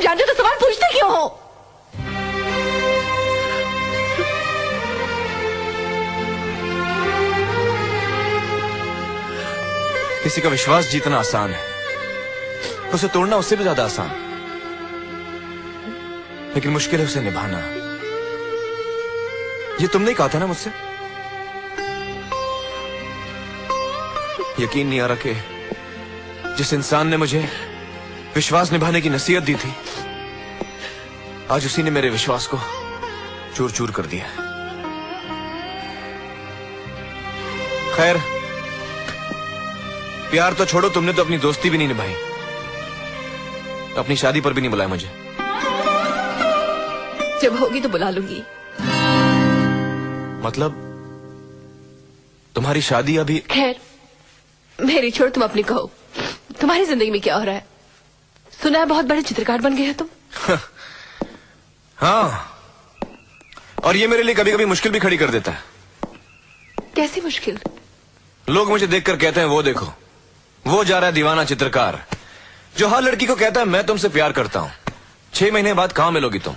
जानते तो सवाल पूछते क्यों हो? किसी का विश्वास जीतना आसान है, उसे तोड़ना उससे भी ज्यादा आसान, लेकिन मुश्किल है उसे निभाना। ये तुमने कहा था ना मुझसे? यकीन नहीं आ रहा कि जिस इंसान ने मुझे विश्वास निभाने की नसीहत दी थी, आज उसी ने मेरे विश्वास को चूर चूर कर दिया। खैर, प्यार तो छोड़ो, तुमने तो अपनी दोस्ती भी नहीं निभाई, अपनी शादी पर भी नहीं बुलाया मुझे। जब होगी तो बुला लूंगी। मतलब तुम्हारी शादी अभी? खैर मेरी छोड़, तुम अपनी कहो। तुम्हारी जिंदगी में क्या हो रहा है? सुना है बहुत बड़े चित्रकार बन गए हो तुम। हाँ, और ये मेरे लिए कभी कभी मुश्किल भी खड़ी कर देता है। कैसी मुश्किल? लोग मुझे देखकर कहते हैं, वो देखो, वो जा रहा है दीवाना चित्रकार, जो हर लड़की को कहता है मैं तुमसे प्यार करता हूं। 6 महीने बाद कहां मिलोगी तुम?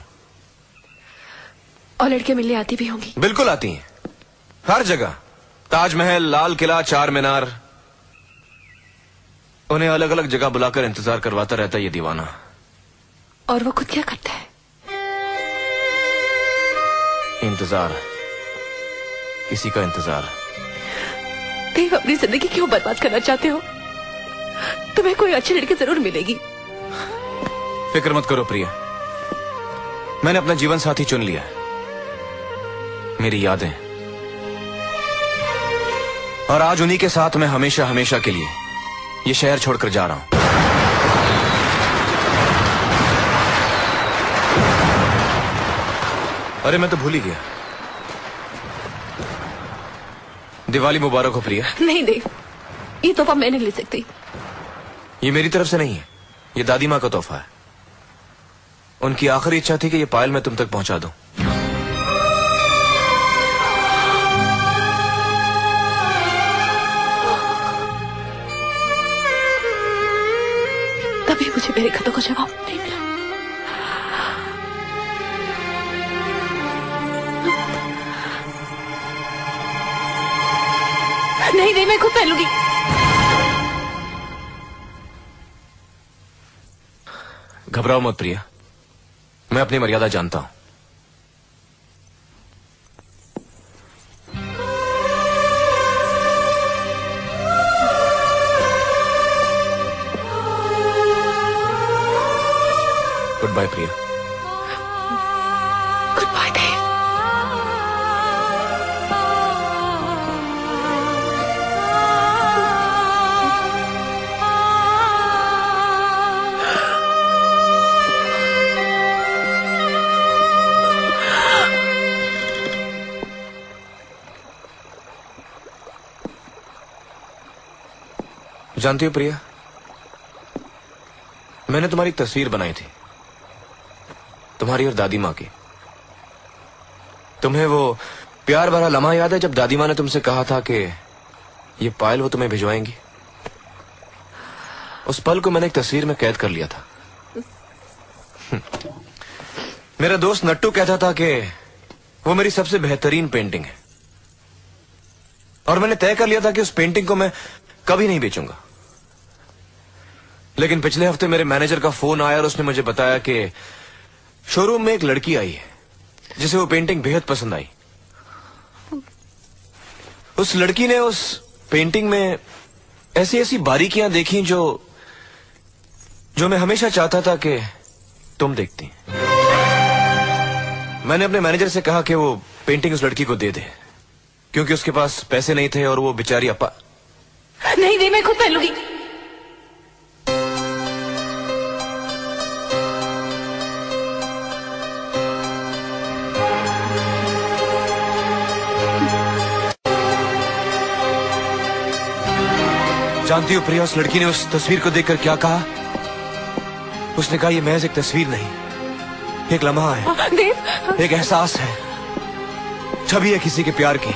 और लड़कियां मिलने आती भी होंगी? बिल्कुल आती हैं, हर जगह, ताजमहल, लाल किला, चार मीनार। उन्हें अलग अलग जगह बुलाकर इंतजार करवाता रहता है ये दीवाना। और वो खुद क्या करता है? इंतजार, किसी का इंतजार। देव, अपनी जिंदगी क्यों बर्बाद करना चाहते हो? तुम्हें कोई अच्छी लड़की जरूर मिलेगी। फिक्र मत करो प्रिया, मैंने अपना जीवन साथी चुन लिया है। मेरी यादें, और आज उन्हीं के साथ मैं हमेशा हमेशा के लिए ये शहर छोड़कर जा रहा हूं। अरे मैं तो भूल ही गया। दिवाली मुबारक हो प्रिया। नहीं देव, ये तोहफा मैं नहीं ले सकती। ये मेरी तरफ से नहीं है, ये दादी माँ का तोहफा है। उनकी आखिरी इच्छा थी कि ये पायल मैं तुम तक पहुंचा दूं। तभी मुझे मेरे खतों का जवाब नहीं मिला। नहीं नहीं, मैं खुद पहन लूंगी। घबराओ मत प्रिया, मैं अपनी मर्यादा जानता हूं। गुड बाय प्रिया। गुड बाय देव। जानती हो प्रिया, मैंने तुम्हारी एक तस्वीर बनाई थी, तुम्हारी और दादी माँ की। तुम्हें वो प्यार भरा लम्हा याद है जब दादी माँ ने तुमसे कहा था कि ये पायल वो तुम्हें भिजवाएंगी? उस पल को मैंने एक तस्वीर में कैद कर लिया था। मेरा दोस्त नट्टू कहता था कि वो मेरी सबसे बेहतरीन पेंटिंग है, और मैंने तय कर लिया था कि उस पेंटिंग को मैं कभी नहीं बेचूंगा। लेकिन पिछले हफ्ते मेरे मैनेजर का फोन आया और उसने मुझे बताया कि शोरूम में एक लड़की आई है जिसे वो पेंटिंग बेहद पसंद आई। उस लड़की ने उस पेंटिंग में ऐसी ऐसी बारीकियां देखी जो मैं हमेशा चाहता था कि तुम देखती। मैंने अपने मैनेजर से कहा कि वो पेंटिंग उस लड़की को दे दे, क्योंकि उसके पास पैसे नहीं थे और वो बेचारी अपा। नहीं नहीं, मैं खुद पहन लूंगी। जानती हो प्रिया, उस लड़की ने उस तस्वीर को देखकर क्या कहा? उसने कहा, ये महज एक तस्वीर नहीं, एक लम्हा है, देव, एक एहसास है, छवि है किसी के प्यार की।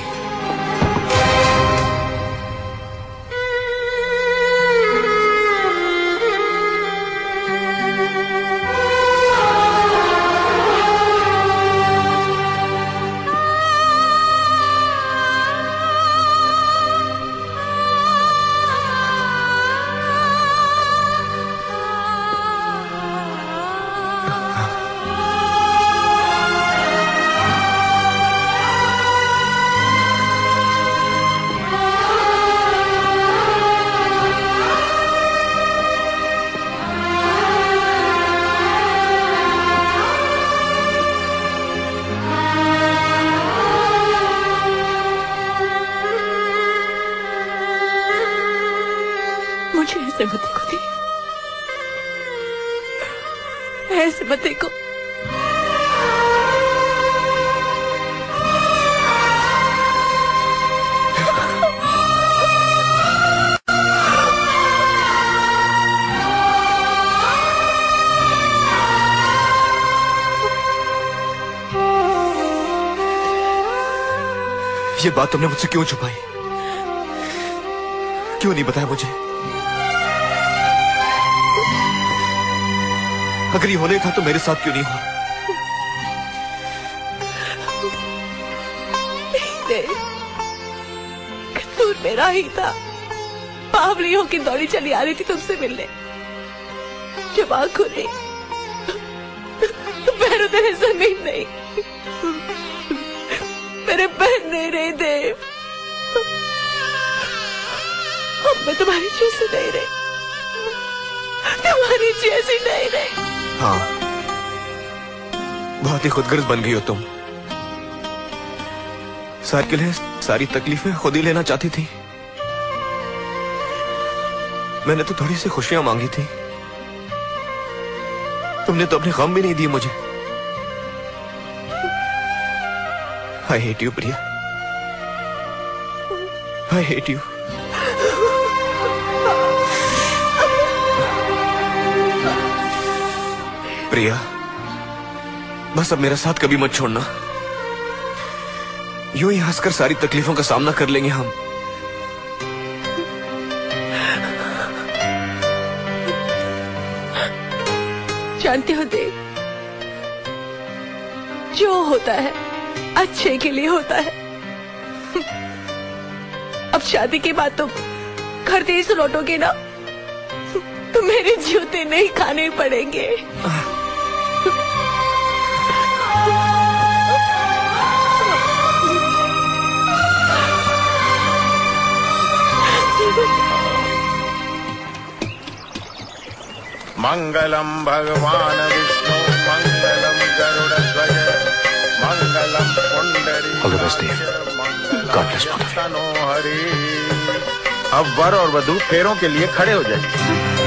ऐसे मत देखो। ये बात तुमने मुझसे क्यों छुपाई? क्यों नहीं बताया मुझे? अगर ये होने था तो मेरे साथ क्यों नहीं हुआ? नहीं, कसूर मेरा ही था। बावली होके दौड़ी चली आ रही थी तुमसे मिलने। जब आँख खुली तो पैरों तेरे जमीन नहीं, मेरे पैर नहीं रहे देव। अब मैं तुम्हारी जैसी नहीं रही, तुम्हारी जैसी नहीं रही। हाँ, बहुत ही खुदगर्ज बन गई हो तुम। सार के लिए सारी तकलीफें खुद ही लेना चाहती थी। मैंने तो थोड़ी सी खुशियां मांगी थी, तुमने तो अपने गम भी नहीं दिए मुझे। I hate you, Priya. I hate you। प्रिया, बस अब मेरा साथ कभी मत छोड़ना। यूं ही हंसकर सारी तकलीफों का सामना कर लेंगे हम। जानते हो देव, जो होता है अच्छे के लिए होता है। अब शादी के बाद तुम घर देश लौटोगे ना, तो मेरे जूते नहीं खाने पड़ेंगे। मंगलम भगवान विष्णु मंगलम गरुड़ध्वज मंगलम पुंडरीकाक्ष मंगलम तनोहरि। अब वर और वधू फेरों के लिए खड़े हो जाइए।